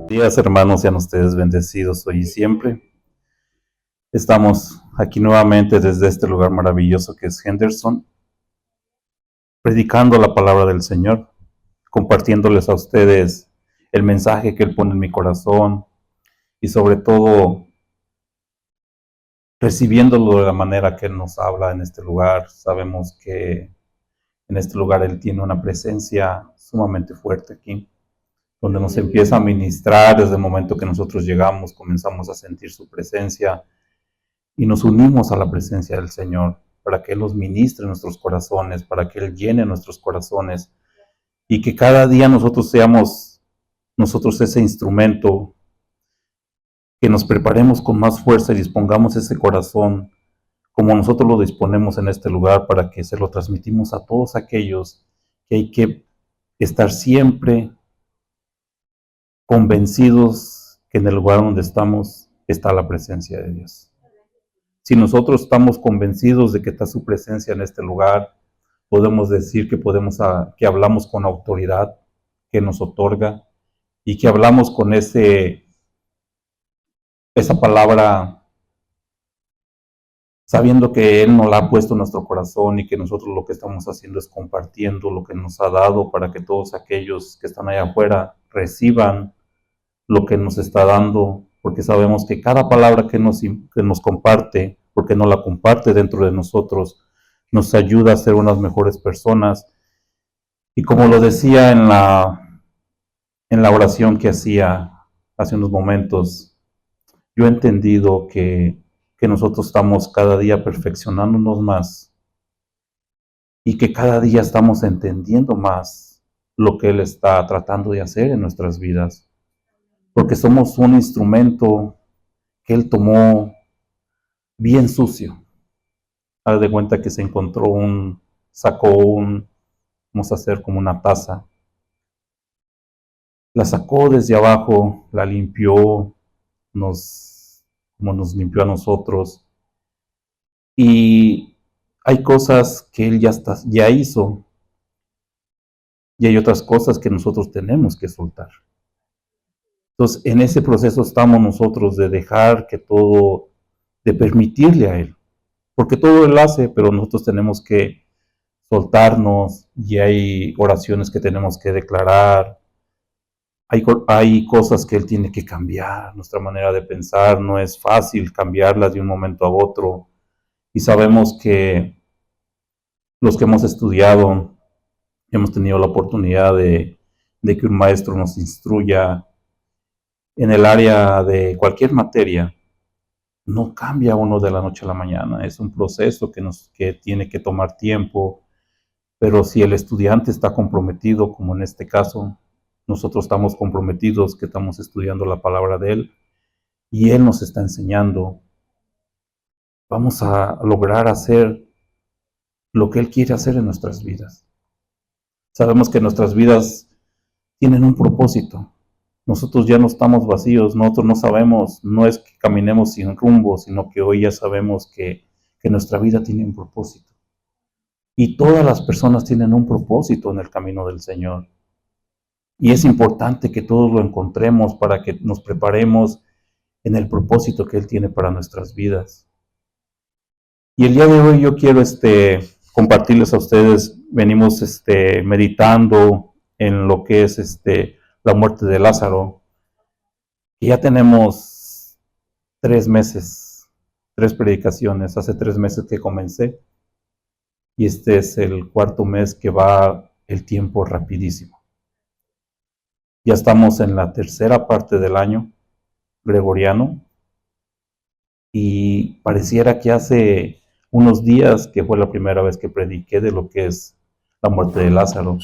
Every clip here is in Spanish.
Días, hermanos, sean ustedes bendecidos hoy y siempre. Estamos aquí nuevamente desde este lugar maravilloso que es Henderson, predicando la palabra del Señor, compartiéndoles a ustedes el mensaje que Él pone en mi corazón y sobre todo recibiéndolo de la manera que Él nos habla en este lugar. Sabemos que en este lugar Él tiene una presencia sumamente fuerte aquí, donde nos empieza a ministrar desde el momento que nosotros llegamos, comenzamos a sentir su presencia y nos unimos a la presencia del Señor para que Él nos ministre en nuestros corazones, para que Él llene nuestros corazones y que cada día nosotros seamos ese instrumento, que nos preparemos con más fuerza y dispongamos ese corazón como nosotros lo disponemos en este lugar para que se lo transmitimos a todos aquellos que hay que estar siempre convencidos que en el lugar donde estamos está la presencia de Dios. Si nosotros estamos convencidos de que está su presencia en este lugar, podemos decir que hablamos con autoridad que nos otorga y que hablamos con esa palabra sabiendo que Él nos la ha puesto en nuestro corazón y que nosotros lo que estamos haciendo es compartiendo lo que nos ha dado para que todos aquellos que están allá afuera reciban lo que nos está dando, porque sabemos que cada palabra que nos comparte, porque no la comparte dentro de nosotros, nos ayuda a ser unas mejores personas. Y como lo decía en la oración que hacía hace unos momentos, yo he entendido que nosotros estamos cada día perfeccionándonos más y que cada día estamos entendiendo más lo que Él está tratando de hacer en nuestras vidas, porque somos un instrumento que Él tomó bien sucio. Haz de cuenta que vamos a hacer como una taza, la sacó desde abajo, la limpió, como nos limpió a nosotros, y hay cosas que Él ya hizo, y hay otras cosas que nosotros tenemos que soltar. Entonces, en ese proceso estamos nosotros de dejar que todo, de permitirle a Él, porque todo Él hace, pero nosotros tenemos que soltarnos y hay oraciones que tenemos que declarar, hay cosas que Él tiene que cambiar, nuestra manera de pensar no es fácil cambiarlas de un momento a otro y sabemos que los que hemos estudiado, hemos tenido la oportunidad de que un maestro nos instruya en el área de cualquier materia. No cambia uno de la noche a la mañana, es un proceso que tiene que tomar tiempo, pero si el estudiante está comprometido, como en este caso, nosotros estamos comprometidos, que estamos estudiando la palabra de Él, y Él nos está enseñando, vamos a lograr hacer lo que Él quiere hacer en nuestras vidas. Sabemos que nuestras vidas tienen un propósito. Nosotros ya no estamos vacíos, nosotros no sabemos, no es que caminemos sin rumbo, sino que hoy ya sabemos que nuestra vida tiene un propósito. Y todas las personas tienen un propósito en el camino del Señor. Y es importante que todos lo encontremos para que nos preparemos en el propósito que Él tiene para nuestras vidas. Y el día de hoy yo quiero compartirles a ustedes, venimos meditando en lo que es la muerte de Lázaro. Y ya tenemos 3 meses, 3 predicaciones, hace 3 meses que comencé. Y este es el 4º mes que va el tiempo rapidísimo. Ya estamos en la 3ª parte del año gregoriano y pareciera que hace unos días que fue la primera vez que prediqué de lo que es la muerte de Lázaro.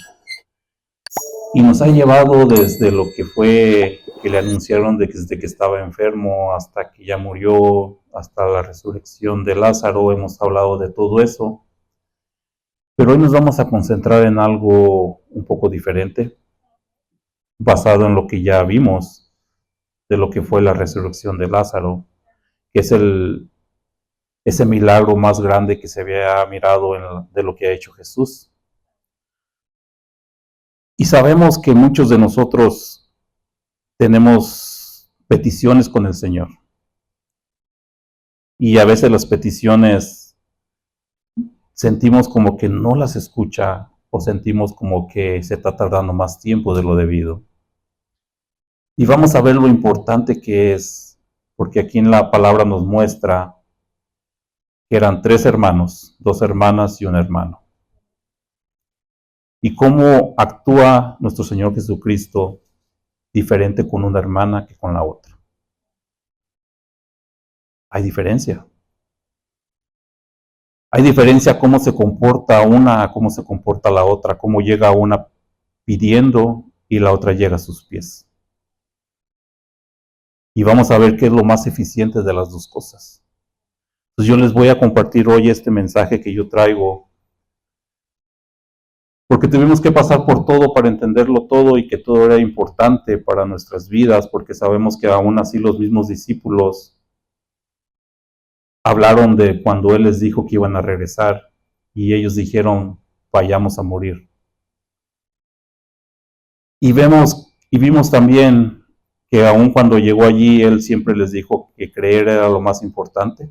Y nos ha llevado desde lo que fue que le anunciaron desde que estaba enfermo hasta que ya murió, hasta la resurrección de Lázaro. Hemos hablado de todo eso. Pero hoy nos vamos a concentrar en algo un poco diferente, basado en lo que ya vimos, de lo que fue la resurrección de Lázaro, que es ese milagro más grande que se había mirado de lo que ha hecho Jesús. Y sabemos que muchos de nosotros tenemos peticiones con el Señor. Y a veces las peticiones sentimos como que no las escucha o sentimos como que se está tardando más tiempo de lo debido. Y vamos a ver lo importante que es, porque aquí en la palabra nos muestra que eran 3 hermanos, 2 hermanas y un hermano. Y cómo actúa nuestro Señor Jesucristo diferente con una hermana que con la otra. Hay diferencia. Hay diferencia cómo se comporta una, cómo se comporta la otra, cómo llega una pidiendo y la otra llega a sus pies. Y vamos a ver qué es lo más eficiente de las dos cosas. Entonces yo les voy a compartir hoy este mensaje que yo traigo, porque tuvimos que pasar por todo para entenderlo todo y que todo era importante para nuestras vidas, porque sabemos que aún así los mismos discípulos hablaron de cuando Él les dijo que iban a regresar y ellos dijeron, vayamos a morir. Y vimos también que aun cuando llegó allí, Él siempre les dijo que creer era lo más importante.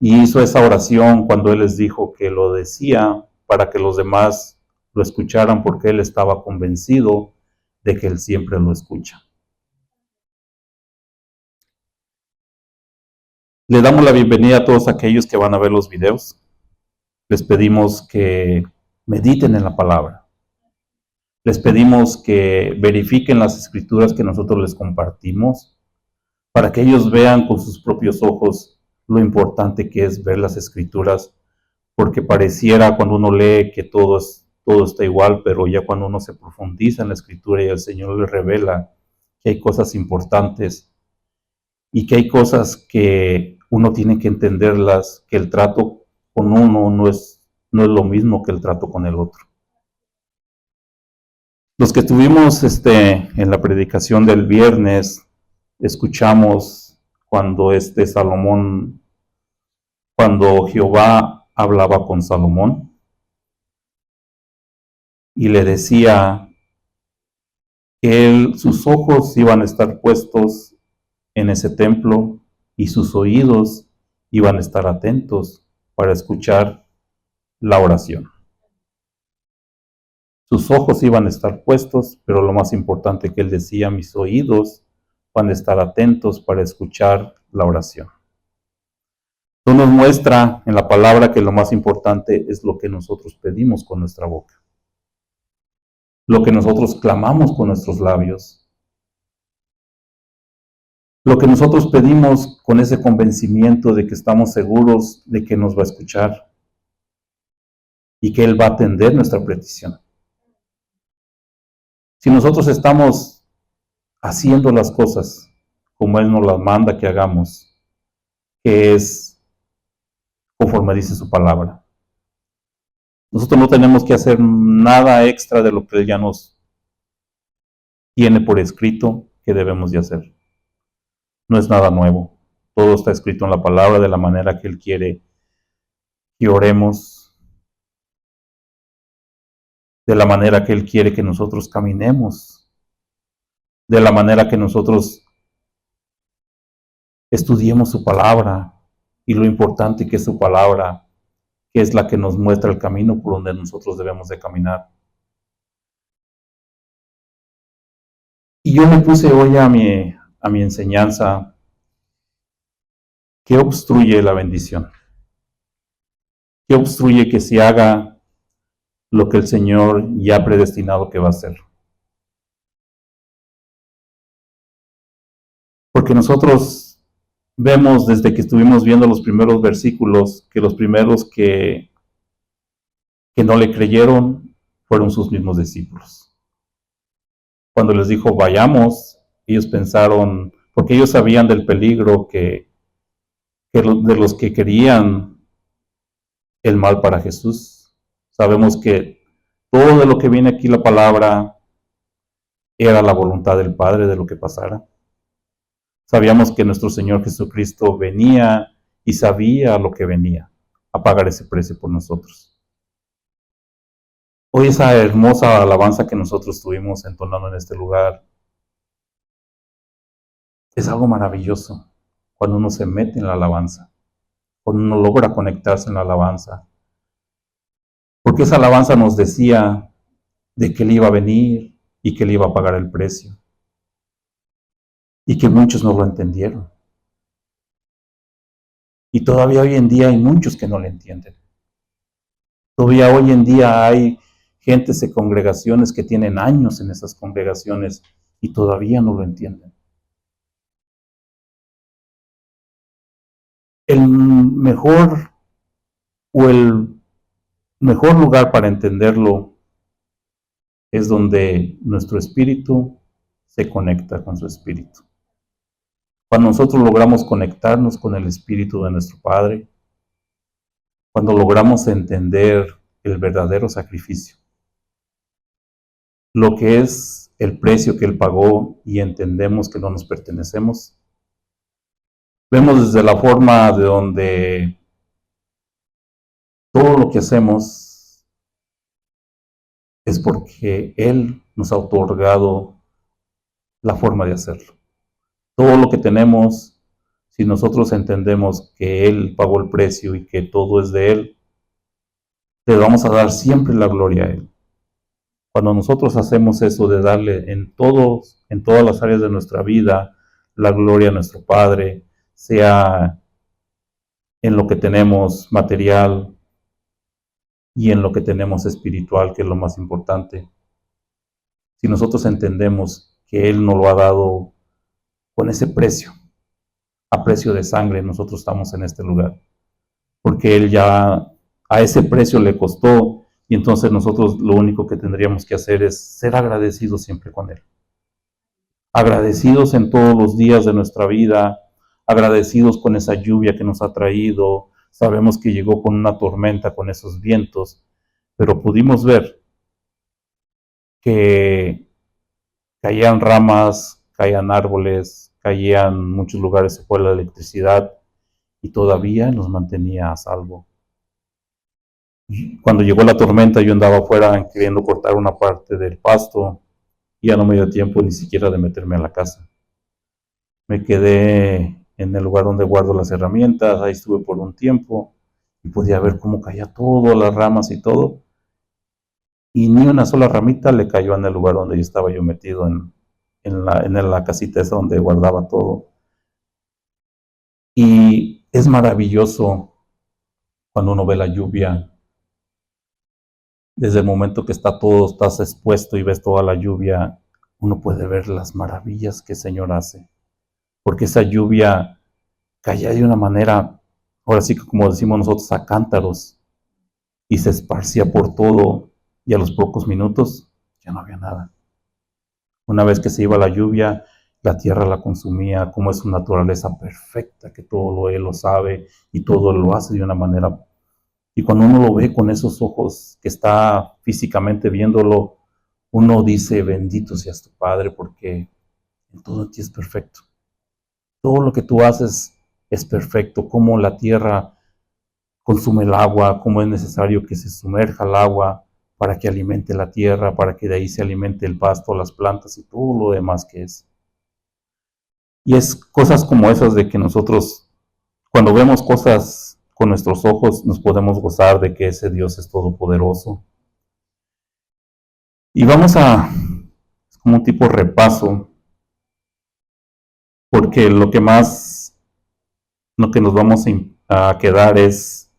Y hizo esa oración cuando Él les dijo que lo decía para que los demás lo escucharan, porque Él estaba convencido de que Él siempre lo escucha. Le damos la bienvenida a todos aquellos que van a ver los videos. Les pedimos que mediten en la palabra. Les pedimos que verifiquen las escrituras que nosotros les compartimos para que ellos vean con sus propios ojos lo importante que es ver las escrituras, porque pareciera cuando uno lee que todo está igual, pero ya cuando uno se profundiza en la escritura y el Señor le revela que hay cosas importantes y que hay cosas que uno tiene que entenderlas, que el trato con uno no es lo mismo que el trato con el otro. Los que estuvimos en la predicación del viernes, escuchamos cuando Salomón, cuando Jehová hablaba con Salomón y le decía que sus ojos iban a estar puestos en ese templo y sus oídos iban a estar atentos para escuchar la oración. Sus ojos iban a estar puestos, pero lo más importante que él decía, mis oídos van a estar atentos para escuchar la oración. Entonces nos muestra en la palabra que lo más importante es lo que nosotros pedimos con nuestra boca, lo que nosotros clamamos con nuestros labios, lo que nosotros pedimos con ese convencimiento de que estamos seguros de que nos va a escuchar y que Él va a atender nuestra petición. Si nosotros estamos haciendo las cosas como Él nos las manda que hagamos, que es conforme dice su palabra, nosotros no tenemos que hacer nada extra de lo que Él ya nos tiene por escrito que debemos de hacer. No es nada nuevo. Todo está escrito en la palabra de la manera que Él quiere que oremos, de la manera que Él quiere que nosotros caminemos, de la manera que nosotros estudiemos su palabra y lo importante que es su palabra, que es la que nos muestra el camino por donde nosotros debemos de caminar. Y yo me puse hoy a mi enseñanza, ¿qué obstruye la bendición? ¿Qué obstruye que se haga lo que el Señor ya ha predestinado que va a hacer? Porque nosotros vemos desde que estuvimos viendo los primeros versículos que los primeros que no le creyeron fueron sus mismos discípulos. Cuando les dijo vayamos, ellos pensaron, porque ellos sabían del peligro que de los que querían el mal para Jesús. Sabemos que todo de lo que viene aquí la palabra era la voluntad del Padre de lo que pasara. Sabíamos que nuestro Señor Jesucristo venía y sabía lo que venía a pagar ese precio por nosotros. Hoy esa hermosa alabanza que nosotros tuvimos entonando en este lugar es algo maravilloso cuando uno se mete en la alabanza, cuando uno logra conectarse en la alabanza. Porque esa alabanza nos decía de que Él iba a venir y que Él iba a pagar el precio. Y que muchos no lo entendieron. Y todavía hoy en día hay muchos que no lo entienden. Todavía hoy en día hay gentes y congregaciones que tienen años en esas congregaciones y todavía no lo entienden. El mejor lugar para entenderlo es donde nuestro espíritu se conecta con su espíritu. Cuando nosotros logramos conectarnos con el espíritu de nuestro Padre, cuando logramos entender el verdadero sacrificio, lo que es el precio que Él pagó y entendemos que no nos pertenecemos, vemos desde la forma de donde todo lo que hacemos es porque Él nos ha otorgado la forma de hacerlo. Todo lo que tenemos, si nosotros entendemos que Él pagó el precio y que todo es de Él, le vamos a dar siempre la gloria a Él. Cuando nosotros hacemos eso de darle en todas las áreas de nuestra vida, la gloria a nuestro Padre, sea en lo que tenemos material y en lo que tenemos espiritual, que es lo más importante. Si nosotros entendemos que Él nos lo ha dado con ese precio, a precio de sangre, nosotros estamos en este lugar. Porque Él ya a ese precio le costó y entonces nosotros lo único que tendríamos que hacer es ser agradecidos siempre con Él. Agradecidos en todos los días de nuestra vida, agradecidos con esa lluvia que nos ha traído. Sabemos que llegó con una tormenta, con esos vientos, pero pudimos ver que caían ramas, caían árboles, caían muchos lugares, se fue la electricidad y todavía nos mantenía a salvo. Cuando llegó la tormenta yo andaba afuera queriendo cortar una parte del pasto y ya no me dio tiempo ni siquiera de meterme a la casa. Me quedé en el lugar donde guardo las herramientas, ahí estuve por un tiempo y podía ver cómo caía todo, las ramas y todo. Y ni una sola ramita le cayó en el lugar donde yo estaba yo metido en la casita esa donde guardaba todo. Y es maravilloso cuando uno ve la lluvia. Desde el momento que estás expuesto y ves toda la lluvia, uno puede ver las maravillas que el Señor hace. Porque esa lluvia caía de una manera, ahora sí que como decimos nosotros, a cántaros, y se esparcía por todo, y a los pocos minutos ya no había nada. Una vez que se iba la lluvia, la tierra la consumía, como es su naturaleza perfecta, que todo Él lo sabe, y todo lo hace de una manera. Y cuando uno lo ve con esos ojos que está físicamente viéndolo, uno dice, bendito seas tu Padre, porque en todo en ti es perfecto. Todo lo que tú haces es perfecto, como la tierra consume el agua, cómo es necesario que se sumerja el agua para que alimente la tierra, para que de ahí se alimente el pasto, las plantas y todo lo demás que es. Y es cosas como esas de que nosotros, cuando vemos cosas con nuestros ojos, nos podemos gozar de que ese Dios es todopoderoso. Y vamos es como un tipo repaso, porque lo que nos vamos a quedar es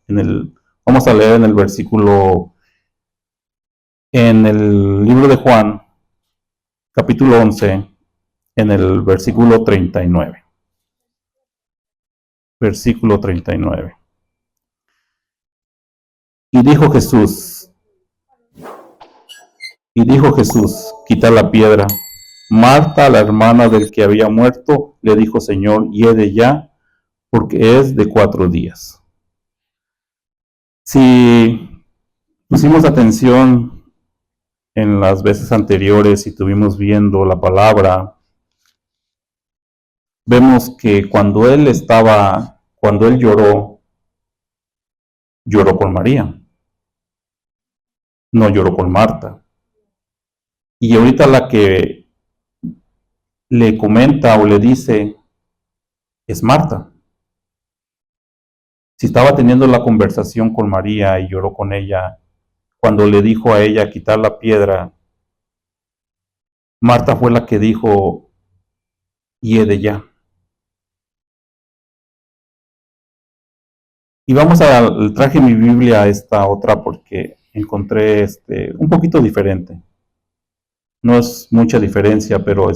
vamos a leer en el versículo, en el libro de Juan, capítulo 11, en el versículo 39. Versículo 39. Y dijo Jesús, quita la piedra. Marta, la hermana del que había muerto, le dijo, Señor, hiede ya, porque es de 4 días. Si pusimos atención en las veces anteriores y estuvimos viendo la palabra, vemos que cuando él lloró, lloró con María, no lloró con Marta. Y ahorita la que le comenta o le dice es Marta. Si estaba teniendo la conversación con María y lloró con ella, cuando le dijo a ella quitar la piedra, Marta fue la que dijo, hiede ya. Y traje mi Biblia a esta otra porque encontré un poquito diferente. No es mucha diferencia, pero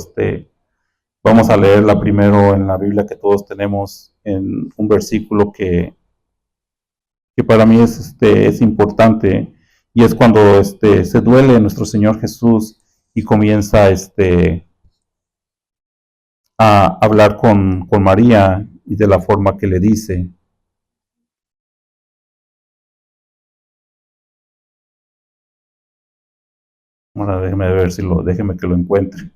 vamos a leerla primero en la Biblia que todos tenemos, en un versículo que para mí es importante, y es cuando se duele nuestro Señor Jesús y comienza a hablar con María y de la forma que le dice. Ahora déjeme ver déjeme que lo encuentre.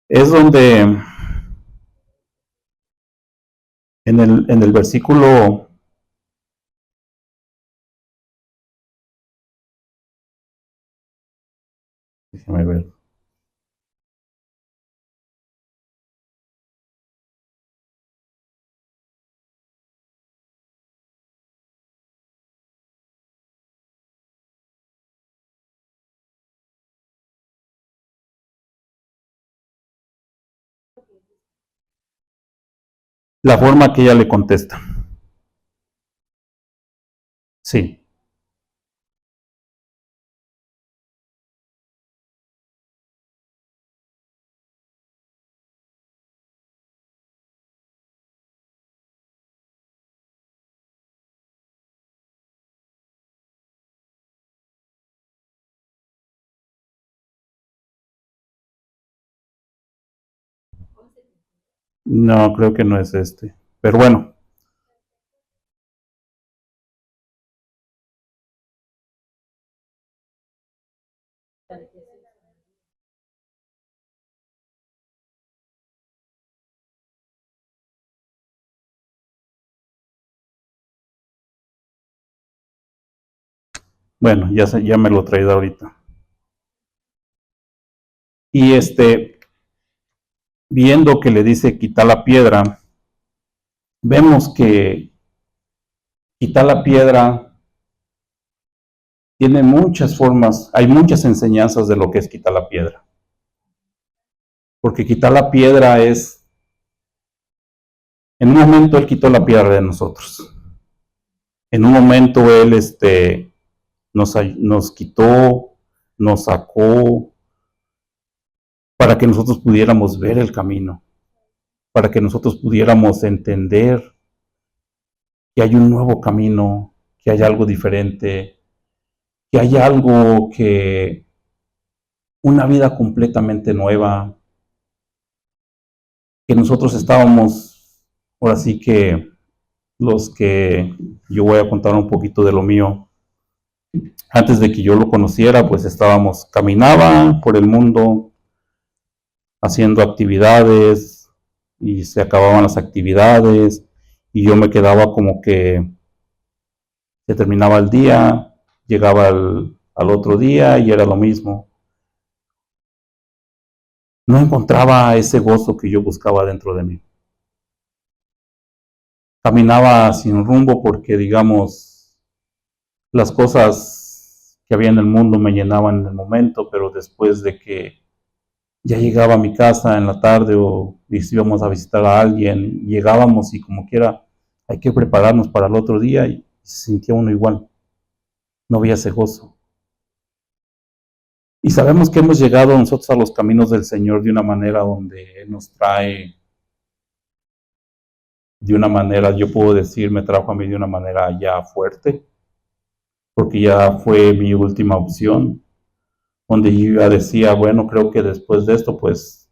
Es donde en el versículo, déjeme ver, la forma que ella le contesta. Sí, no, creo que no es pero bueno, bueno, ya me lo he traído ahorita. Y viendo que le dice quita la piedra, vemos que quitar la piedra tiene muchas formas, hay muchas enseñanzas de lo que es quitar la piedra. Porque quitar la piedra en un momento él quitó la piedra de nosotros. En un momento él nos quitó, nos sacó para que nosotros pudiéramos ver el camino, para que nosotros pudiéramos entender que hay un nuevo camino, que hay algo diferente, que hay algo una vida completamente nueva, que nosotros estábamos, ahora sí que yo voy a contar un poquito de lo mío. Antes de que yo lo conociera, pues caminaba por el mundo haciendo actividades y se acababan las actividades y yo me quedaba como que se terminaba el día, llegaba al otro día y era lo mismo. No encontraba ese gozo que yo buscaba dentro de mí. Caminaba sin rumbo porque, digamos, las cosas que había en el mundo me llenaban en el momento, pero después de que ya llegaba a mi casa en la tarde o íbamos a visitar a alguien, llegábamos y como quiera hay que prepararnos para el otro día y se sentía uno igual. no había ese gozo. Y sabemos que hemos llegado nosotros a los caminos del Señor de una manera donde Él nos trae, de una manera, yo puedo decir, me trajo a mí de una manera ya fuerte, porque ya fue mi última opción, donde yo ya decía, bueno, creo que después de esto, pues,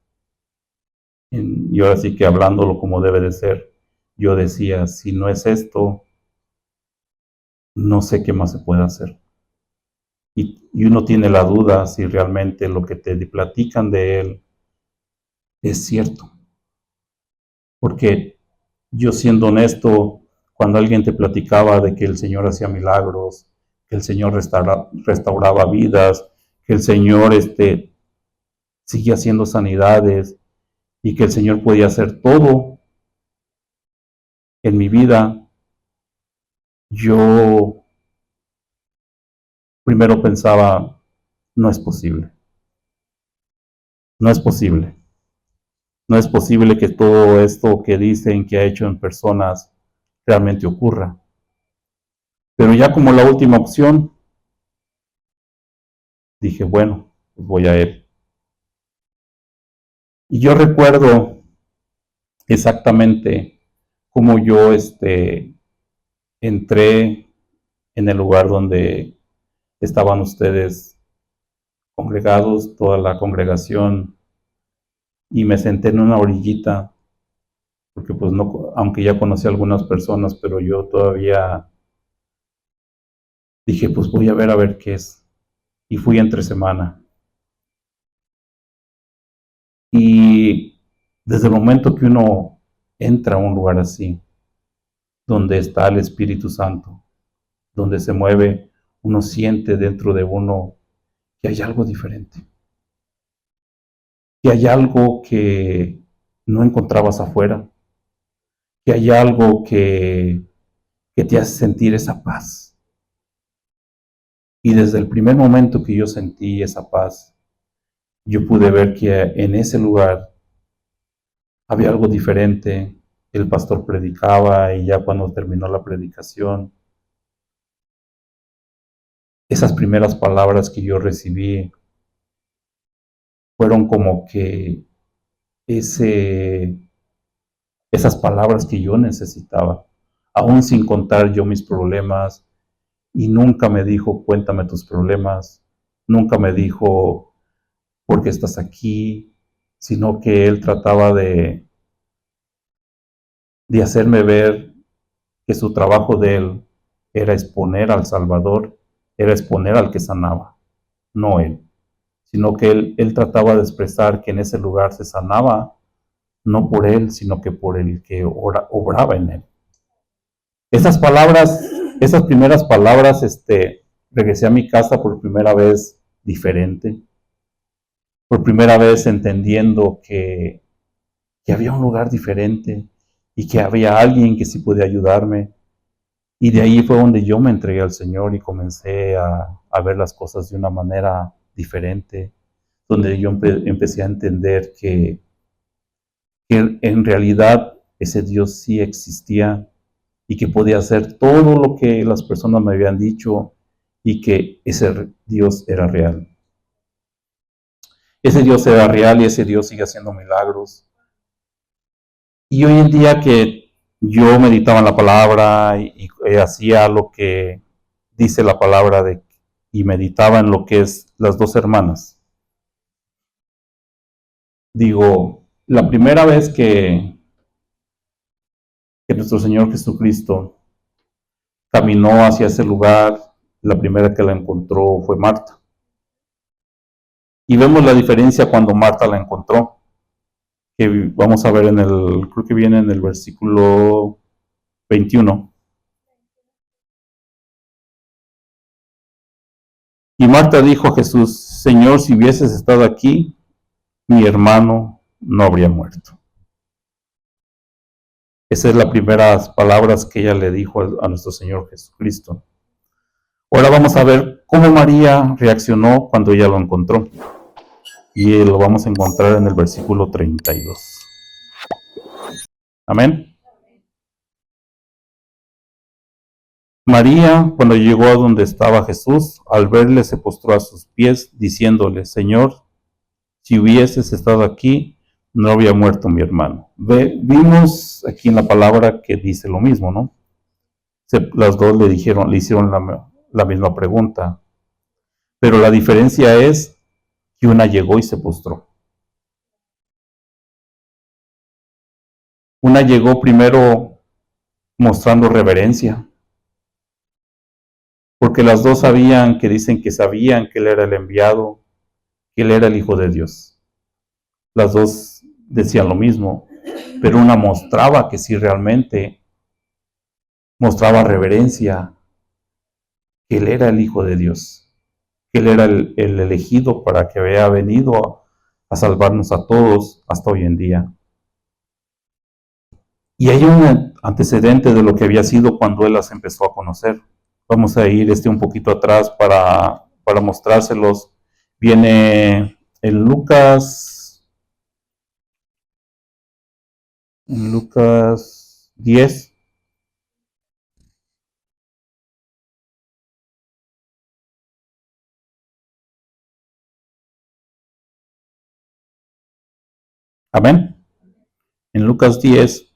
y ahora sí que hablándolo como debe de ser, yo decía, si no es esto, no sé qué más se puede hacer. Y uno tiene la duda si realmente lo que te platican de Él es cierto. Porque yo siendo honesto, cuando alguien te platicaba de que el Señor hacía milagros, que el Señor restauraba vidas, que el Señor sigue haciendo sanidades y que el Señor podía hacer todo en mi vida, yo primero pensaba, no es posible, no es posible, no es posible que todo esto que dicen que ha hecho en personas realmente ocurra. Pero ya como la última opción, dije, bueno, pues voy a Él. Y yo recuerdo exactamente cómo yo entré en el lugar donde estaban ustedes congregados, toda la congregación, y me senté en una orillita, porque pues no, aunque ya conocí a algunas personas, pero yo todavía dije, pues voy a ver qué es. Y fui entre semana. Y desde el momento que uno entra a un lugar así, donde está el Espíritu Santo, donde se mueve, uno siente dentro de uno que hay algo diferente, que hay algo que no encontrabas afuera, que hay algo que te hace sentir esa paz. Y desde el primer momento que yo sentí esa paz, yo pude ver que en ese lugar había algo diferente. El pastor predicaba y ya cuando terminó la predicación, esas primeras palabras que yo recibí fueron como que ese, esas palabras que yo necesitaba, aún sin contar yo mis problemas, y nunca me dijo, cuéntame tus problemas, nunca me dijo, ¿por qué estás aquí? Sino que él trataba de hacerme ver que su trabajo de él era exponer al Salvador, era exponer al que sanaba, no él, sino que él trataba de expresar que en ese lugar se sanaba, no por él, sino que por el que obraba en él. Esas palabras, esas primeras palabras, regresé a mi casa por primera vez diferente, por primera vez entendiendo que había un lugar diferente y que había alguien que sí podía ayudarme. Y de ahí fue donde yo me entregué al Señor y comencé a ver las cosas de una manera diferente, donde yo empecé a entender que en realidad ese Dios sí existía y que podía hacer todo lo que las personas me habían dicho y que ese Dios era real. Ese Dios era real y ese Dios sigue haciendo milagros. Y hoy en día que yo meditaba en la palabra y hacía lo que dice la palabra y meditaba en lo que es las dos hermanas, digo, la primera vez que nuestro Señor Jesucristo caminó hacia ese lugar, la primera que la encontró fue Marta. Y vemos la diferencia cuando Marta la encontró, que vamos a ver creo que viene en el versículo 21. Y Marta dijo a Jesús, Señor, si hubieses estado aquí, mi hermano no habría muerto. Esas es las primeras palabras que ella le dijo a nuestro Señor Jesucristo. Ahora vamos a ver cómo María reaccionó cuando ella lo encontró. Y lo vamos a encontrar en el versículo 32. Amén. María, cuando llegó a donde estaba Jesús, al verle se postró a sus pies, diciéndole, Señor, si hubieses estado aquí, no había muerto mi hermano. Vimos aquí en la palabra que dice lo mismo, ¿no? Las dos le hicieron la misma pregunta, pero la diferencia es que una llegó y se postró. Una llegó primero mostrando reverencia, porque las dos sabían que dicen que sabían que él era el enviado, que él era el Hijo de Dios. Las dos decían lo mismo, pero una mostraba que sí realmente mostraba reverencia, que él era el Hijo de Dios, que él era el elegido para que había venido a salvarnos a todos hasta hoy en día. Y hay un antecedente de lo que había sido cuando él las empezó a conocer. Vamos a ir un poquito atrás para mostrárselos. Viene en Lucas 10. Amén. En Lucas 10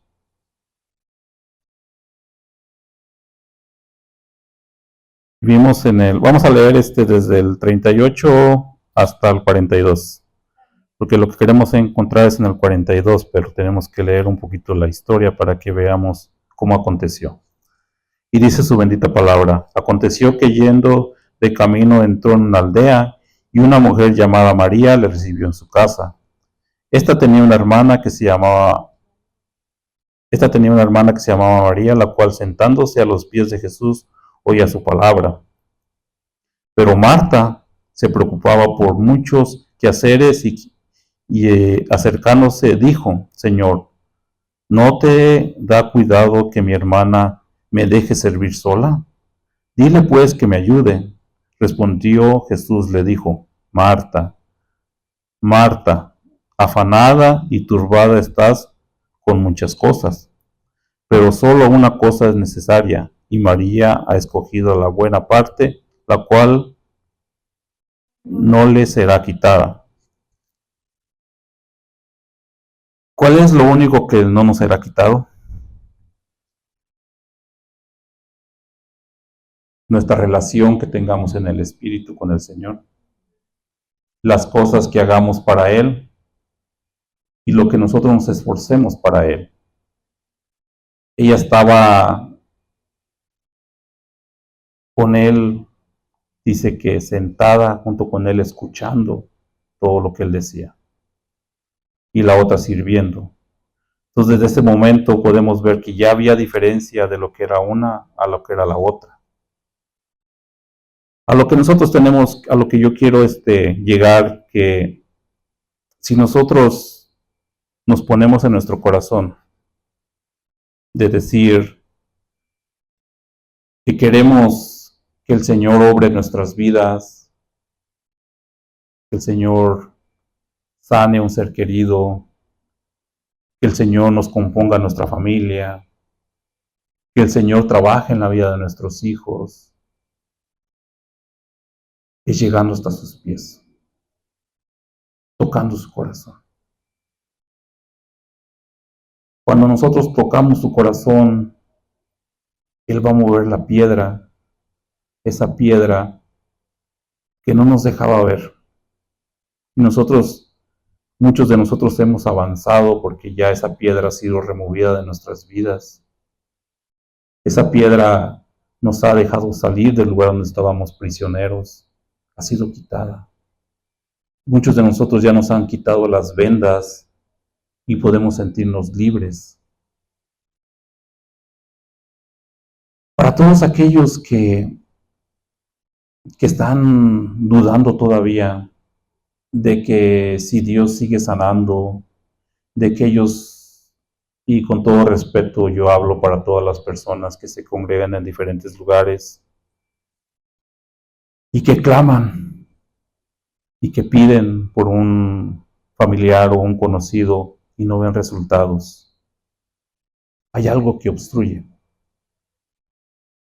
vamos a leer desde el 38 hasta el 42, porque lo que queremos encontrar es en el 42, pero tenemos que leer un poquito la historia para que veamos cómo aconteció. Y dice su bendita palabra, aconteció que yendo de camino entró en una aldea y una mujer llamada María le recibió en su casa. Esta tenía una hermana que se llamaba María, la cual sentándose a los pies de Jesús oía su palabra. Pero Marta se preocupaba por muchos quehaceres y acercándose dijo, Señor, ¿no te da cuidado que mi hermana me deje servir sola? Dile pues que me ayude. Respondió Jesús, le dijo, Marta, Marta, afanada y turbada estás con muchas cosas, pero solo una cosa es necesaria, y María ha escogido la buena parte, la cual no le será quitada. ¿Cuál es lo único que no nos será quitado? Nuestra relación que tengamos en el Espíritu con el Señor, las cosas que hagamos para Él y lo que nosotros nos esforcemos para Él. Ella estaba con Él, dice que sentada junto con Él escuchando todo lo que Él decía, y la otra sirviendo. Entonces, desde ese momento podemos ver que ya había diferencia de lo que era una a lo que era la otra. A lo que nosotros tenemos, a lo que yo quiero llegar, que si nosotros nos ponemos en nuestro corazón de decir que queremos que el Señor obre en nuestras vidas, que el Señor sane a un ser querido, que el Señor nos componga nuestra familia, que el Señor trabaje en la vida de nuestros hijos, es llegando hasta sus pies, tocando su corazón. Cuando nosotros tocamos su corazón, Él va a mover la piedra, esa piedra que no nos dejaba ver. Y muchos de nosotros hemos avanzado porque ya esa piedra ha sido removida de nuestras vidas. Esa piedra nos ha dejado salir del lugar donde estábamos prisioneros, ha sido quitada. Muchos de nosotros ya nos han quitado las vendas y podemos sentirnos libres. Para todos aquellos que están dudando todavía de que si Dios sigue sanando, de que ellos, y con todo respeto yo hablo para todas las personas que se congregan en diferentes lugares y que claman y que piden por un familiar o un conocido y no ven resultados. Hay algo que obstruye.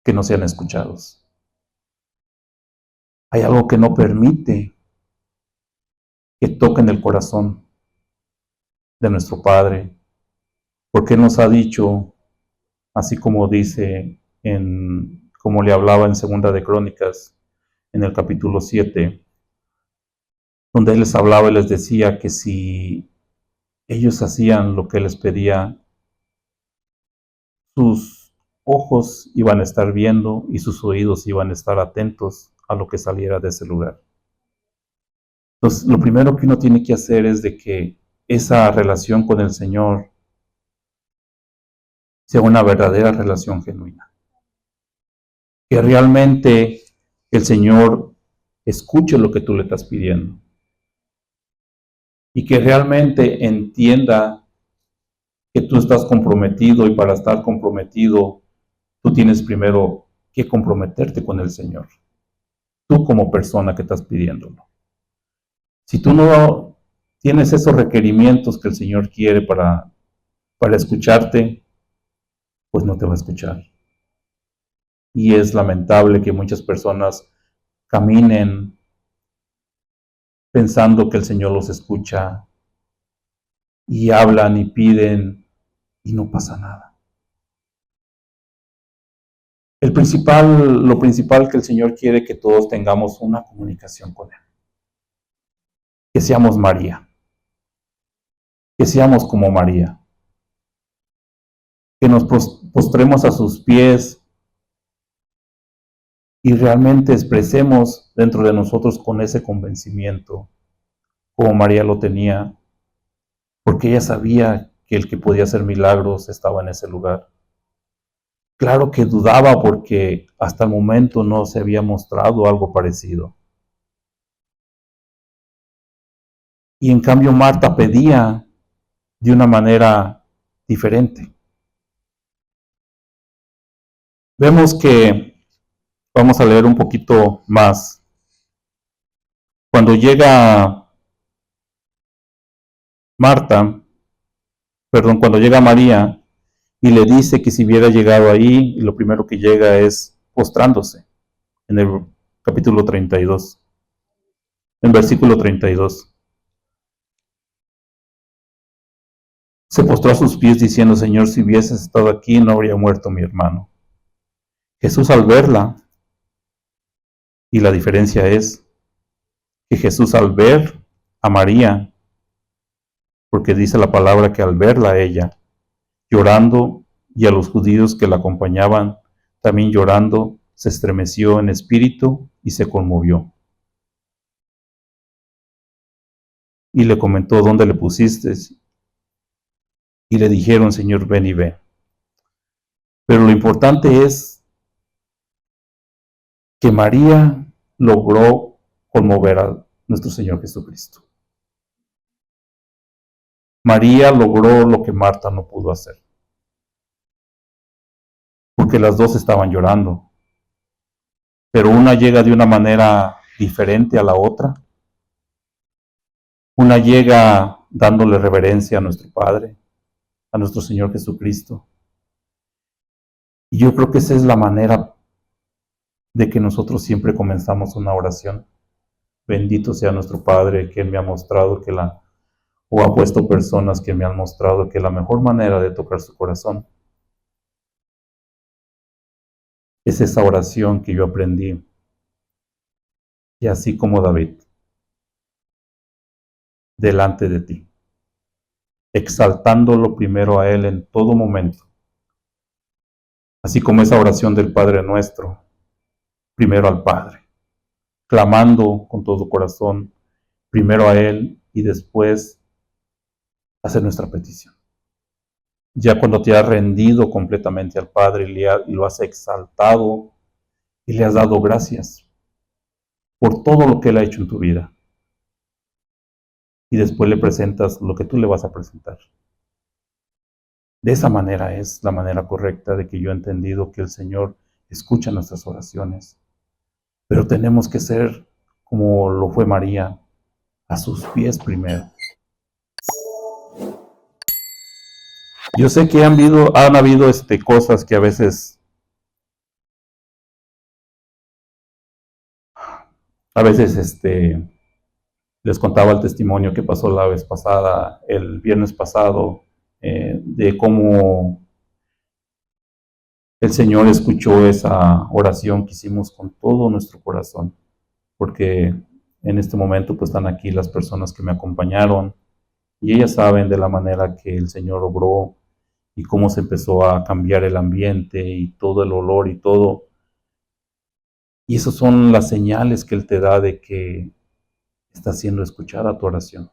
que no sean escuchados. Hay algo que no permite que toquen el corazón de nuestro Padre, porque Él nos ha dicho, así como dice como le hablaba en Segunda de Crónicas, en el capítulo 7, donde Él les hablaba y les decía que si ellos hacían lo que Él les pedía, sus ojos iban a estar viendo y sus oídos iban a estar atentos a lo que saliera de ese lugar. Entonces, lo primero que uno tiene que hacer es de que esa relación con el Señor sea una verdadera relación genuina. Que realmente el Señor escuche lo que tú le estás pidiendo. Y que realmente entienda que tú estás comprometido, y para estar comprometido, tú tienes primero que comprometerte con el Señor. Tú como persona que estás pidiéndolo. Si tú no tienes esos requerimientos que el Señor quiere para escucharte, pues no te va a escuchar. Y es lamentable que muchas personas caminen pensando que el Señor los escucha y hablan y piden y no pasa nada. Lo principal que el Señor quiere que todos tengamos una comunicación con Él. Que seamos María. Que seamos como María. Que nos postremos a sus pies y realmente expresemos dentro de nosotros con ese convencimiento, como María lo tenía, porque ella sabía que el que podía hacer milagros estaba en ese lugar. Claro que dudaba porque hasta el momento no se había mostrado algo parecido. Y en cambio Marta pedía de una manera diferente. Vemos que, vamos a leer un poquito más, cuando llega cuando llega María y le dice que si hubiera llegado ahí, lo primero que llega es postrándose, en el capítulo 32, en versículo 32. Se postró a sus pies diciendo: Señor, si hubieses estado aquí, no habría muerto mi hermano. Jesús, al verla, y la diferencia es que Jesús, al ver a María, porque dice la palabra que al verla a ella llorando, y a los judíos que la acompañaban también llorando, se estremeció en espíritu y se conmovió. Y le comentó: ¿dónde le pusiste? Y le dijeron: Señor, ven y ve. Pero lo importante es que María logró conmover a nuestro Señor Jesucristo. María logró lo que Marta no pudo hacer, porque las dos estaban llorando, pero una llega de una manera diferente a la otra. Una llega dándole reverencia a nuestro Padre, a nuestro Señor Jesucristo. Y yo creo que esa es la manera de que nosotros siempre comenzamos una oración. Bendito sea nuestro Padre, que Él me ha mostrado o ha puesto personas que me han mostrado que la mejor manera de tocar su corazón es esa oración que yo aprendí. Y así como David, delante de ti, exaltándolo primero a Él en todo momento. Así como esa oración del Padre Nuestro, primero al Padre, clamando con todo corazón, primero a Él y después hacer nuestra petición. Ya cuando te has rendido completamente al Padre y lo has exaltado y le has dado gracias por todo lo que Él ha hecho en tu vida. Y después le presentas lo que tú le vas a presentar. De esa manera es la manera correcta de que yo he entendido que el Señor escucha nuestras oraciones. Pero tenemos que ser como lo fue María, a sus pies primero. Yo sé que han habido cosas que a veces A veces les contaba el testimonio que pasó la vez pasada, el viernes pasado, de cómo el Señor escuchó esa oración que hicimos con todo nuestro corazón, porque en este momento pues están aquí las personas que me acompañaron y ellas saben de la manera que el Señor obró y cómo se empezó a cambiar el ambiente y todo el olor y todo. Y esas son las señales que Él te da de que está siendo escuchada tu oración.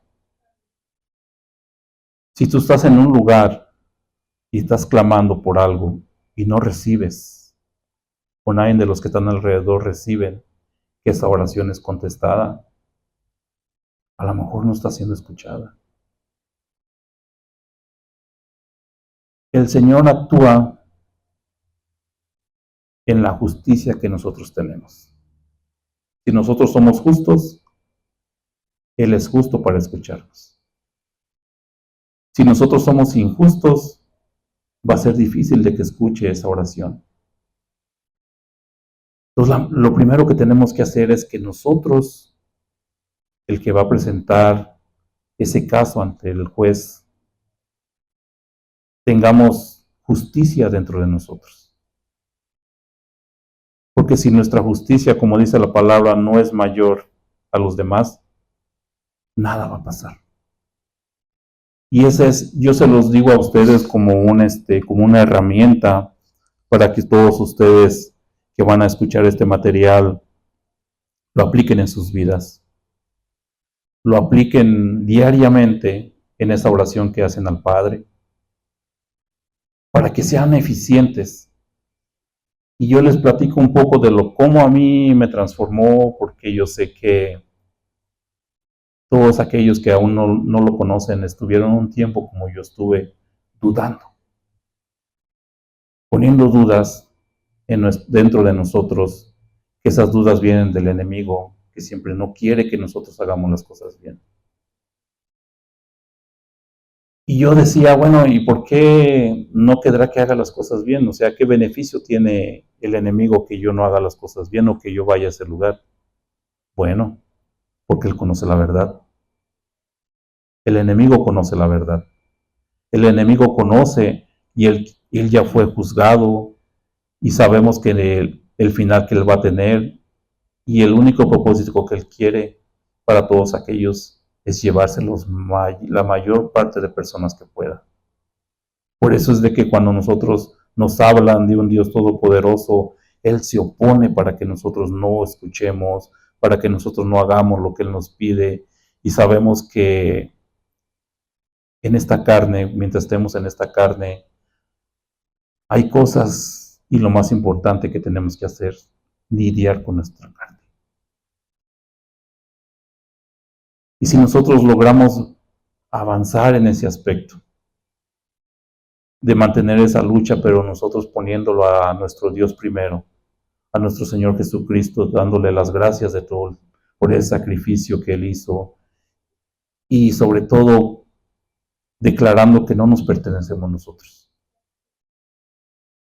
Si tú estás en un lugar y estás clamando por algo y no recibes, o nadie de los que están alrededor reciben que esa oración es contestada, a lo mejor no está siendo escuchada. El Señor actúa en la justicia que nosotros tenemos. Si nosotros somos justos, Él es justo para escucharnos. Si nosotros somos injustos, va a ser difícil de que escuche esa oración. Entonces, lo primero que tenemos que hacer es que nosotros, el que va a presentar ese caso ante el juez, tengamos justicia dentro de nosotros. Porque si nuestra justicia, como dice la palabra, no es mayor a los demás, nada va a pasar. Y ese es, yo se los digo a ustedes como como una herramienta para que todos ustedes que van a escuchar este material lo apliquen en sus vidas, lo apliquen diariamente en esa oración que hacen al Padre, para que sean eficientes. Y yo les platico un poco de cómo a mí me transformó, porque yo sé que todos aquellos que aún no lo conocen estuvieron un tiempo como yo estuve dudando, poniendo dudas dentro de nosotros, que esas dudas vienen del enemigo, que siempre no quiere que nosotros hagamos las cosas bien. Y yo decía, bueno, ¿y por qué no querrá que haga las cosas bien? O sea, ¿qué beneficio tiene el enemigo que yo no haga las cosas bien o que yo vaya a ese lugar? Bueno, porque él conoce la verdad. El enemigo conoce la verdad. El enemigo conoce y él ya fue juzgado y sabemos que el final que él va a tener y el único propósito que él quiere para todos aquellos es llevárselos la mayor parte de personas que pueda. Por eso es de que cuando nosotros nos hablan de un Dios todopoderoso, Él se opone para que nosotros no escuchemos, para que nosotros no hagamos lo que Él nos pide. Y sabemos que en esta carne, mientras estemos en esta carne, hay cosas y lo más importante que tenemos que hacer, lidiar con nuestra carne. Y si nosotros logramos avanzar en ese aspecto, de mantener esa lucha, pero nosotros poniéndolo a nuestro Dios primero, a nuestro Señor Jesucristo, dándole las gracias de todo por ese sacrificio que Él hizo y sobre todo declarando que no nos pertenecemos nosotros.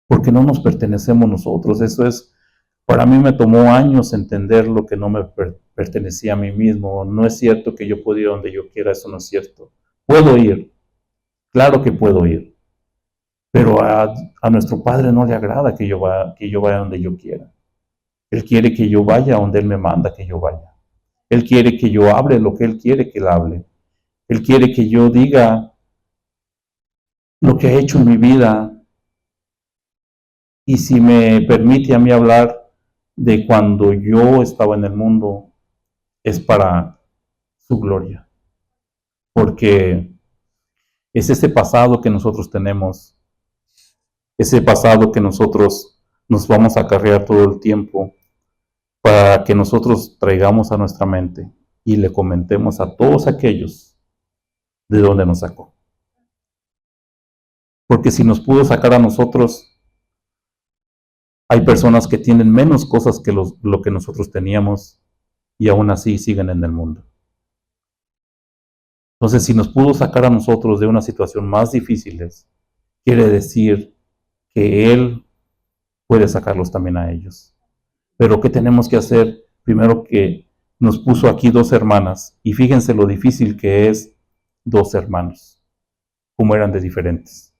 Porque no nos pertenecemos nosotros. Eso es, para mí me tomó años entender lo que no me pertenecía a mí mismo. No es cierto que yo puedo ir donde yo quiera, eso no es cierto. Puedo ir, claro que puedo ir, pero a nuestro Padre no le agrada que yo vaya donde yo quiera. Él quiere que yo vaya donde Él me manda que yo vaya. Él quiere que yo hable lo que Él quiere que Él hable. Él quiere que yo diga lo que ha hecho en mi vida. Y si me permite a mí hablar de cuando yo estaba en el mundo, es para su gloria. Porque es ese pasado que nosotros tenemos, ese pasado que nosotros nos vamos a acarrear todo el tiempo, para que nosotros traigamos a nuestra mente y le comentemos a todos aquellos de dónde nos sacó. Porque si nos pudo sacar a nosotros, hay personas que tienen menos cosas que lo que nosotros teníamos y aún así siguen en el mundo. Entonces, si nos pudo sacar a nosotros de una situación más difícil, quiere decir que Él puede sacarlos también a ellos. Pero ¿qué tenemos que hacer? Primero que nos puso aquí dos hermanas y fíjense lo difícil que es dos hermanos, cómo eran de diferentes.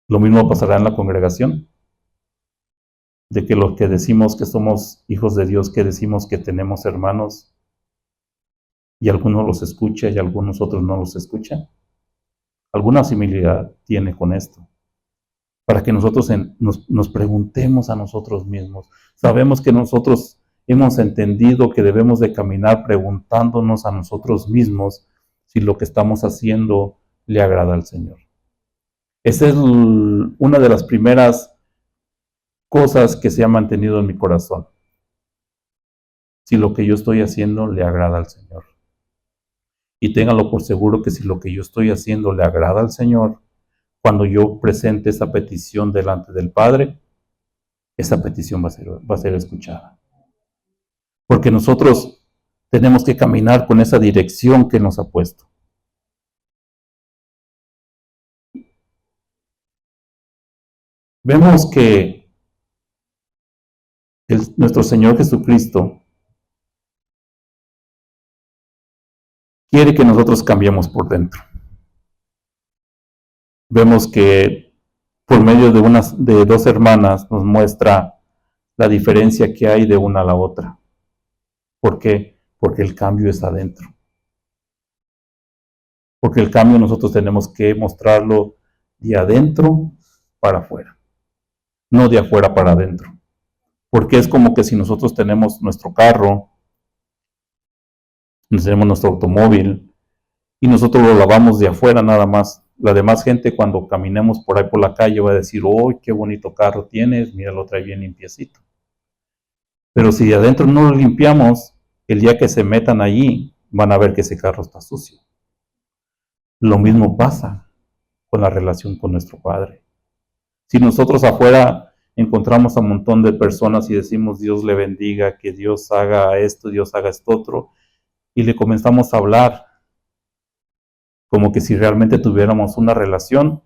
Lo mismo pasará en la congregación, de que los que decimos que somos hijos de Dios, que decimos que tenemos hermanos, y algunos los escucha y algunos otros no los escuchan. Alguna similaridad tiene con esto, para que nosotros nos preguntemos a nosotros mismos. Sabemos que nosotros hemos entendido que debemos de caminar preguntándonos a nosotros mismos si lo que estamos haciendo le agrada al Señor. Esa es una de las primeras cosas que se ha mantenido en mi corazón. Si lo que yo estoy haciendo le agrada al Señor. Y ténganlo por seguro que si lo que yo estoy haciendo le agrada al Señor, cuando yo presente esa petición delante del Padre, esa petición va a ser escuchada. Porque nosotros tenemos que caminar con esa dirección que nos ha puesto. Vemos que nuestro Señor Jesucristo quiere que nosotros cambiemos por dentro. Vemos que por medio de dos hermanas nos muestra la diferencia que hay de una a la otra. ¿Por qué? Porque el cambio es adentro. Porque el cambio nosotros tenemos que mostrarlo de adentro para afuera, no de afuera para adentro. Porque es como que si nosotros tenemos nuestro carro, tenemos nuestro automóvil, y nosotros lo lavamos de afuera nada más. La demás gente cuando caminemos por ahí por la calle va a decir, ¡oh, qué bonito carro tienes! Mira, lo trae bien limpiecito. Pero si de adentro no lo limpiamos, el día que se metan allí, van a ver que ese carro está sucio. Lo mismo pasa con la relación con nuestro Padre. Si nosotros afuera encontramos a un montón de personas y decimos Dios le bendiga, que Dios haga esto, Dios haga esto otro, y le comenzamos a hablar como que si realmente tuviéramos una relación,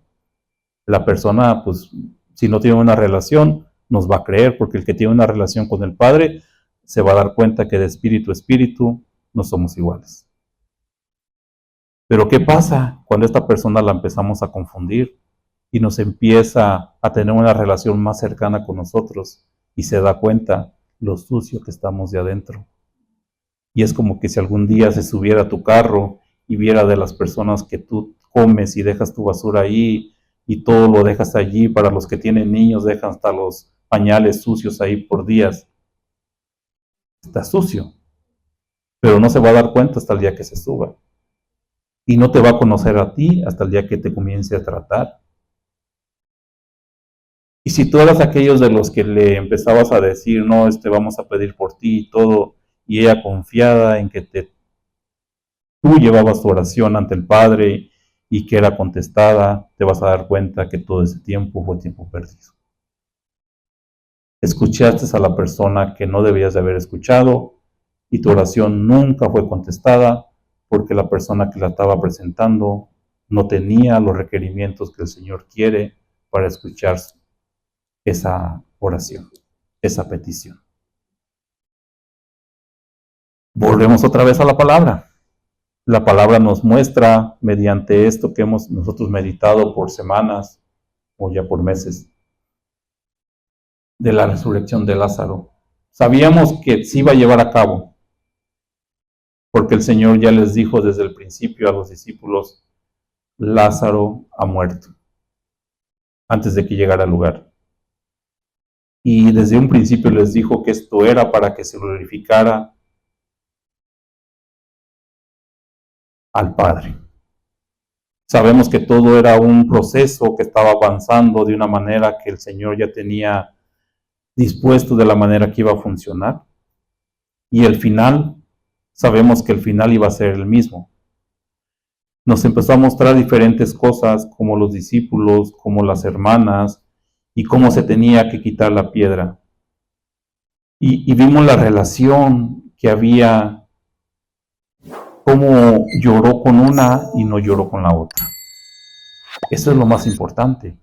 la persona, pues, si no tiene una relación, nos va a creer, porque el que tiene una relación con el Padre se va a dar cuenta que de espíritu a espíritu no somos iguales. Pero ¿qué pasa cuando esta persona la empezamos a confundir y nos empieza a tener una relación más cercana con nosotros y se da cuenta lo sucio que estamos de adentro? Y es como que si algún día se subiera a tu carro y viera de las personas que tú comes y dejas tu basura ahí y todo lo dejas allí. Para los que tienen niños, dejan hasta los pañales sucios ahí por días. Está sucio, pero no se va a dar cuenta hasta el día que se suba. Y no te va a conocer a ti hasta el día que te comience a tratar. Y si tú eras aquellos de los que le empezabas a decir, no, vamos a pedir por ti y todo, y ella confiada en que tú llevabas tu oración ante el Padre y que era contestada, te vas a dar cuenta que todo ese tiempo fue tiempo perdido. Escuchaste a la persona que no debías de haber escuchado y tu oración nunca fue contestada porque la persona que la estaba presentando no tenía los requerimientos que el Señor quiere para escuchar esa oración, esa petición. Volvemos otra vez a la palabra. La palabra nos muestra, mediante esto que hemos nosotros meditado por semanas o ya por meses, de la resurrección de Lázaro. Sabíamos que se iba a llevar a cabo, porque el Señor ya les dijo desde el principio a los discípulos, Lázaro ha muerto, antes de que llegara al lugar. Y desde un principio les dijo que esto era para que se glorificara al Padre. Sabemos que todo era un proceso que estaba avanzando de una manera que el Señor ya tenía dispuesto de la manera que iba a funcionar. Y el final, sabemos que el final iba a ser el mismo. Nos empezó a mostrar diferentes cosas, como los discípulos, como las hermanas, y cómo se tenía que quitar la piedra. Y vimos la relación que había, cómo lloró con una y no lloró con la otra. Eso es lo más importante.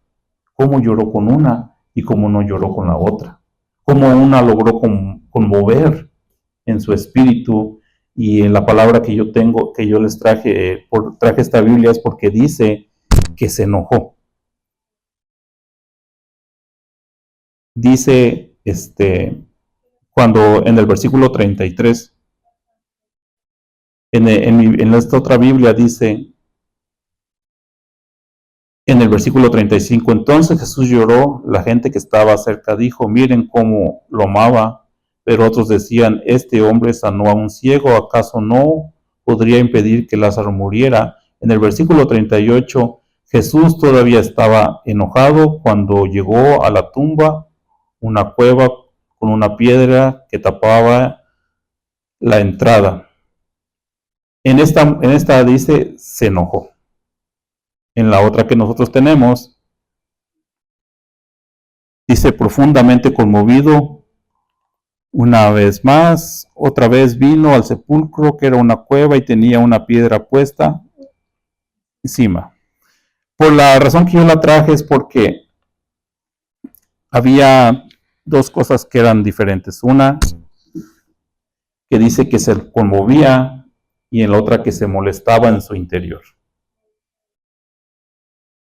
Cómo lloró con una y cómo no lloró con la otra. Cómo una logró conmover en su espíritu, y en la palabra que yo tengo, que yo les traje, traje esta Biblia, es porque dice que se enojó. Dice, cuando en el versículo 33, en esta otra Biblia dice, en el versículo 35, entonces Jesús lloró, la gente que estaba cerca dijo, miren cómo lo amaba, pero otros decían, este hombre sanó a un ciego, ¿acaso no podría impedir que Lázaro muriera? En el versículo 38, Jesús todavía estaba enojado cuando llegó a la tumba, una cueva con una piedra que tapaba la entrada. En esta dice, se enojó. En la otra que nosotros tenemos, dice, profundamente conmovido, una vez más, otra vez vino al sepulcro, que era una cueva y tenía una piedra puesta encima. Por la razón que yo la traje es porque había dos cosas que eran diferentes. Una que dice que se conmovía y en la otra que se molestaba en su interior,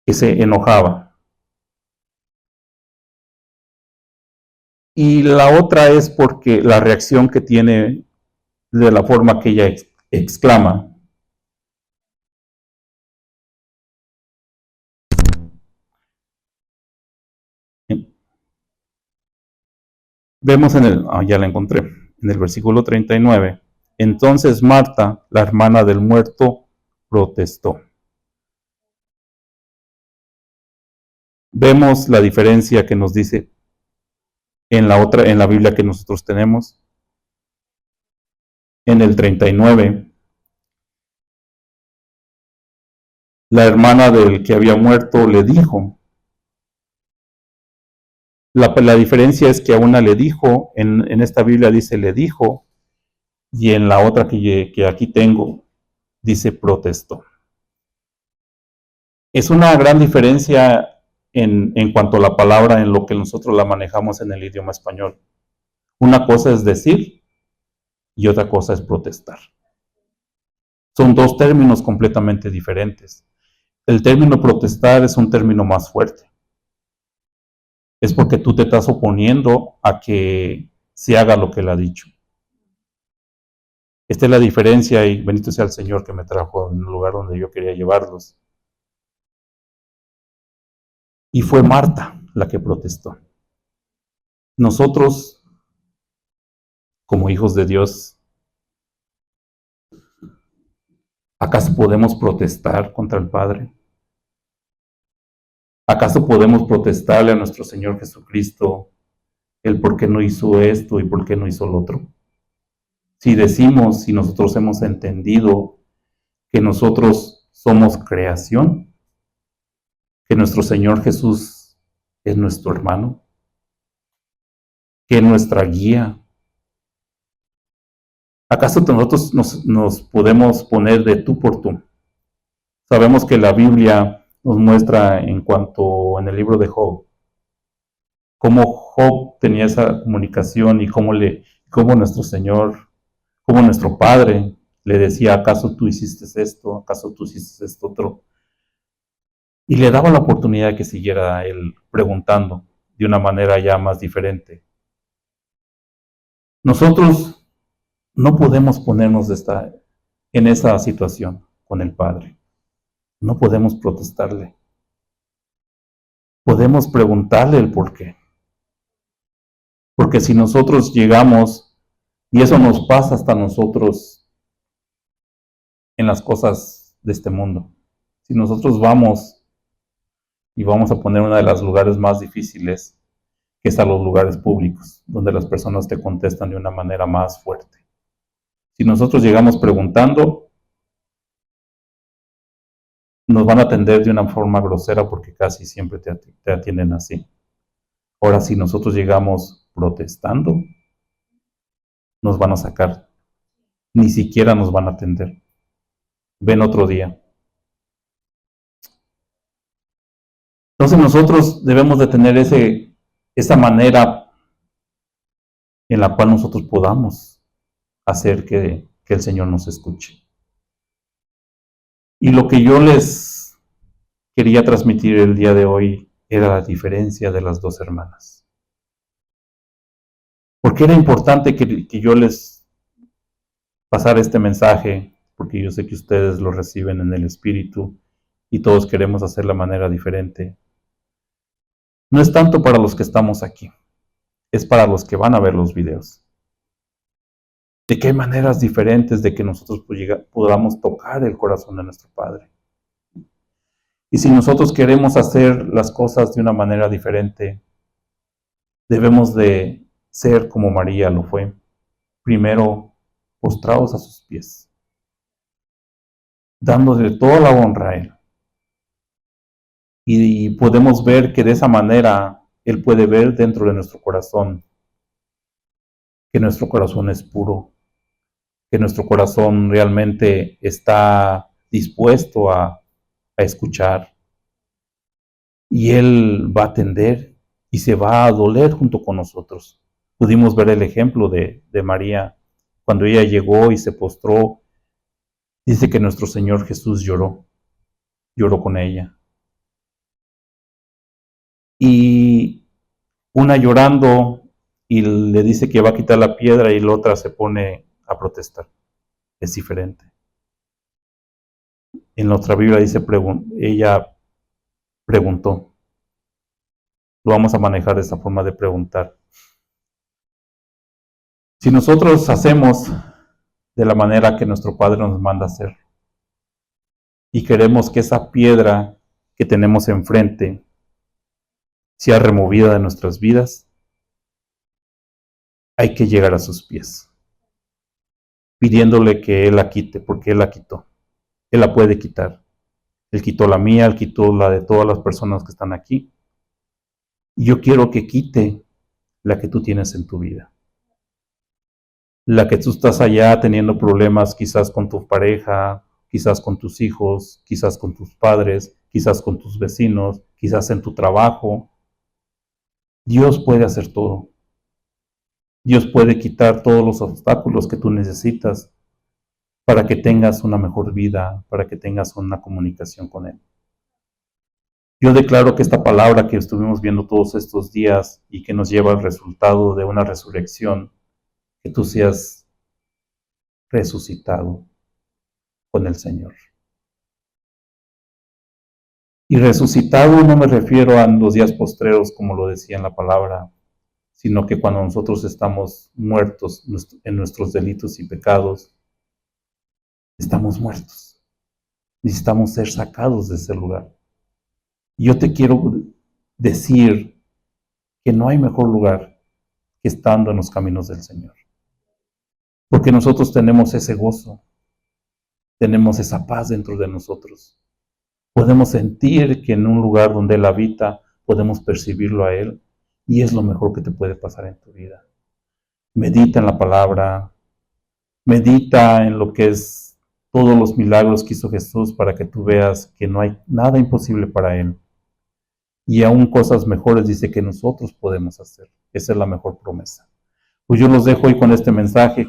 que se enojaba. Y la otra es porque la reacción que tiene de la forma que ella exclama. Vemos ya la encontré, en el versículo 39. Entonces Marta, la hermana del muerto, protestó. Vemos la diferencia que nos dice en la Biblia que nosotros tenemos. En el 39, la hermana del que había muerto le dijo. La diferencia es que a una le dijo, en esta Biblia dice le dijo, y en la otra que aquí tengo dice protestó. Es una gran diferencia en cuanto a la palabra, en lo que nosotros la manejamos en el idioma español. Una cosa es decir y otra cosa es protestar. Son dos términos completamente diferentes. El término protestar es un término más fuerte. Es porque tú te estás oponiendo a que se haga lo que él ha dicho. Esta es la diferencia y bendito sea el Señor que me trajo en el lugar donde yo quería llevarlos. Y fue Marta la que protestó. Nosotros, como hijos de Dios, ¿acaso podemos protestar contra el Padre? ¿Acaso podemos protestarle a nuestro Señor Jesucristo el por qué no hizo esto y por qué no hizo lo otro? Si decimos, si nosotros hemos entendido que nosotros somos creación, que nuestro Señor Jesús es nuestro hermano, que es nuestra guía, ¿acaso nosotros nos podemos poner de tú por tú? Sabemos que la Biblia nos muestra en cuanto en el libro de Job, cómo Job tenía esa comunicación y cómo nuestro Señor, cómo nuestro Padre le decía, ¿acaso tú hiciste esto? ¿Acaso tú hiciste esto otro? Y le daba la oportunidad de que siguiera él preguntando de una manera ya más diferente. Nosotros no podemos ponernos en esa situación con el Padre. No podemos protestarle. Podemos preguntarle el por qué. Porque si nosotros llegamos, y eso nos pasa hasta nosotros en las cosas de este mundo, si nosotros vamos y vamos a poner uno de los lugares más difíciles, que es a los lugares públicos, donde las personas te contestan de una manera más fuerte. Si nosotros llegamos preguntando, nos van a atender de una forma grosera porque casi siempre te atienden así. Ahora, si nosotros llegamos protestando, nos van a sacar. Ni siquiera nos van a atender. Ven otro día. Entonces nosotros debemos de tener esa manera en la cual nosotros podamos hacer que el Señor nos escuche. Y lo que yo les quería transmitir el día de hoy era la diferencia de las dos hermanas. Porque era importante que yo les pasara este mensaje, porque yo sé que ustedes lo reciben en el Espíritu y todos queremos hacer la manera diferente. No es tanto para los que estamos aquí, es para los que van a ver los videos. De que hay maneras diferentes de que nosotros podamos tocar el corazón de nuestro Padre. Y si nosotros queremos hacer las cosas de una manera diferente, debemos de ser como María lo fue. Primero, postrados a sus pies, dándole toda la honra a Él. Y podemos ver que de esa manera Él puede ver dentro de nuestro corazón que nuestro corazón es puro, que nuestro corazón realmente está dispuesto a escuchar. Y Él va a atender y se va a doler junto con nosotros. Pudimos ver el ejemplo de María cuando ella llegó y se postró. Dice que nuestro Señor Jesús lloró con ella. Y una llorando y le dice que va a quitar la piedra y la otra se pone a protestar. Es diferente. En la otra Biblia dice, ella preguntó. Lo vamos a manejar de esa forma de preguntar. Si nosotros hacemos de la manera que nuestro Padre nos manda hacer y queremos que esa piedra que tenemos enfrente sea removida de nuestras vidas, hay que llegar a sus pies, pidiéndole que Él la quite, porque Él la quitó. Él la puede quitar. Él quitó la mía, Él quitó la de todas las personas que están aquí. Y yo quiero que quite la que tú tienes en tu vida. La que tú estás allá teniendo problemas quizás con tu pareja, quizás con tus hijos, quizás con tus padres, quizás con tus vecinos, quizás en tu trabajo. Dios puede hacer todo. Dios puede quitar todos los obstáculos que tú necesitas para que tengas una mejor vida, para que tengas una comunicación con Él. Yo declaro que esta palabra que estuvimos viendo todos estos días y que nos lleva al resultado de una resurrección, que tú seas resucitado con el Señor. Y resucitado no me refiero a los días postreros, como lo decía en la palabra, sino que cuando nosotros estamos muertos en nuestros delitos y pecados, estamos muertos. Necesitamos ser sacados de ese lugar. Y yo te quiero decir que no hay mejor lugar que estando en los caminos del Señor. Porque nosotros tenemos ese gozo, tenemos esa paz dentro de nosotros. Podemos sentir que en un lugar donde Él habita, podemos percibirlo a Él, y es lo mejor que te puede pasar en tu vida. Medita en la palabra, medita en lo que es todos los milagros que hizo Jesús para que tú veas que no hay nada imposible para Él. Y aún cosas mejores dice que nosotros podemos hacer. Esa es la mejor promesa. Pues yo los dejo hoy con este mensaje.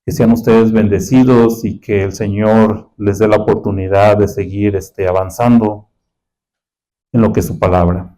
Que sean ustedes bendecidos y que el Señor les dé la oportunidad de seguir avanzando en lo que es su palabra.